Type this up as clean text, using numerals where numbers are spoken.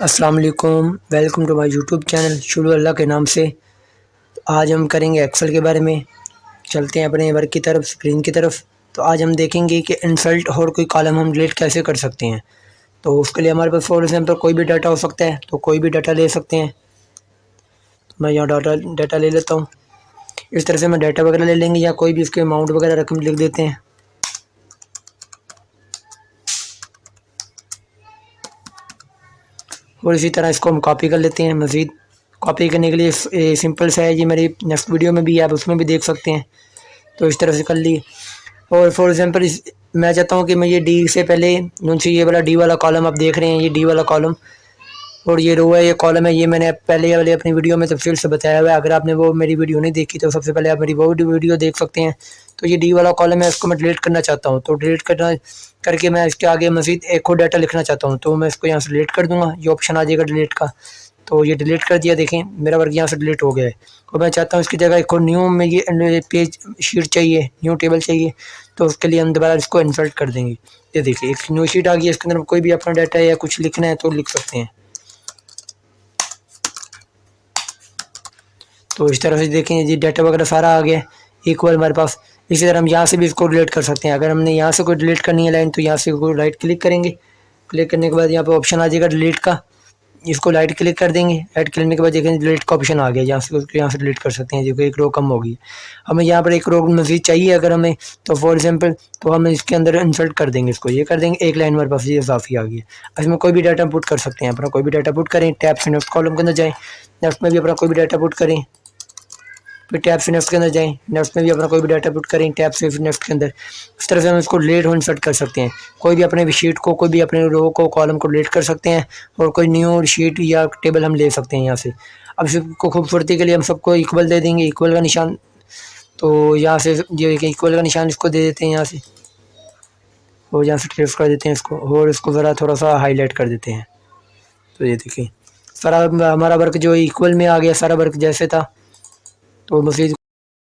अस्सलाम वालेकुम, welcome to my YouTube channel शुरू अल्लाह के नाम से। आज हम करेंगे एक्सेल के बारे में। चलते हैं अपने वर्क की तरफ, स्क्रीन की तरफ। तो आज हम देखेंगे कि इंसल्ट और कोई कॉलम हम डिलीट कैसे कर सकते हैं। तो उसके लिए हमारे पास फॉर एग्जांपल कोई भी डाटा हो सकता है, तो कोई भी डाटा ले सकते हैं। मैं यहाँ डाटा ले लेता हूँ। इस तरह से हम डाटा वगैरह ले लेंगे, या कोई भी इसके अमाउंट वगैरह रकम लिख देते हैं। और इसी तरह इसको हम कॉपी कर लेते हैं। मज़ीद कॉपी करने के लिए सिंपल सा है, ये मेरी नेक्स्ट वीडियो में भी है, आप उसमें भी देख सकते हैं। तो इस तरह से कर ली। और फॉर एग्जांपल मैं चाहता हूँ कि मैं ये डी से पहले नीचे ये वाला डी वाला कॉलम आप देख रहे हैं, ये डी वाला कॉलम और ये रो है, ये कॉलम है। ये मैंने पहले वाले अपनी वीडियो में तफसील से बताया हुआ है। अगर आपने वो मेरी वीडियो नहीं देखी तो सबसे पहले आप मेरी वो वीडियो देख सकते हैं। तो ये डी वाला कॉलम है, इसको मैं डिलीट करना चाहता हूँ। तो डिलीट करके मैं इसके आगे मज़ीद एक और डाटा लिखना चाहता हूँ। तो मैं इसको यहाँ से डिलीट कर दूँगा, ये ऑप्शन आ जाएगा डिलीट का। तो ये डिलीट कर दिया, देखें मेरा वर्क यहाँ से डिलीट हो गया है। और मैं चाहता हूँ इसकी जगह एक और न्यू में ये पेज शीट चाहिए, न्यू टेबल चाहिए। तो उसके लिए हम दोबारा इसको इंसर्ट कर देंगे। ये देखिए एक न्यू शीट आ गई है, इसके अंदर कोई भी अपना डाटा या कुछ लिखना है तो लिख सकते हैं। तो इस तरह से देखें जी डाटा वगैरह सारा आ गया इक्वल हमारे पास। इसी तरह हम यहाँ से भी इसको डिलीट कर सकते हैं। अगर हमने यहाँ से कोई डिलीट करनी है लाइन, तो यहाँ से कोई राइट क्लिक करेंगे। क्लिक करने के बाद यहाँ पे ऑप्शन आ जाएगा डिलीट का, इसको राइट क्लिक कर देंगे। राइट क्लिक करने के बाद देखें डिलीट का ऑप्शन आ गया, यहाँ से डिलीट कर सकते हैं। जो कि एक रो कम होगी। हमें यहाँ पर एक रो मज़ीद चाहिए अगर हमें, तो फॉर एग्जांपल तो हम इसके अंदर इंसर्ट कर देंगे, इसको ये कर देंगे। एक लाइन हमारे पास ये इजाफी आ गई है। इसमें कोई भी डाटा पुट कर सकते हैं, अपना कोई भी डाटा पुट करें। टैब से नेक्स्ट कॉलम के अंदर जाएँ, नेक्स्ट में भी अपना कोई भी डाटा पुट करें। फिर टैब से नेक्स्ट के अंदर जाएं, नेक्स्ट में भी अपना कोई भी डाटा पुट करें टैब से, फिर नेक्स्ट के अंदर। इस तरह से हम इसको डिलीट और इंसर्ट कर सकते हैं। कोई भी अपने शीट को, कोई भी अपने रो को, कॉलम को डिलीट कर सकते हैं। और कोई न्यू शीट या टेबल हम ले सकते हैं यहाँ से। अब इसको खूबसूरती के लिए हम सबको इक्वल दे देंगे, इक्वल का निशान। तो यहाँ से ये इक्वल का निशान इसको दे देते हैं यहाँ से, और यहाँ से ट्रेस कर देते हैं इसको, और इसको ज़रा थोड़ा सा हाईलाइट कर देते हैं। तो ये देखिए सारा हमारा वर्क जो इक्वल में आ गया, सारा वर्क जैसे था। तो मज़ीद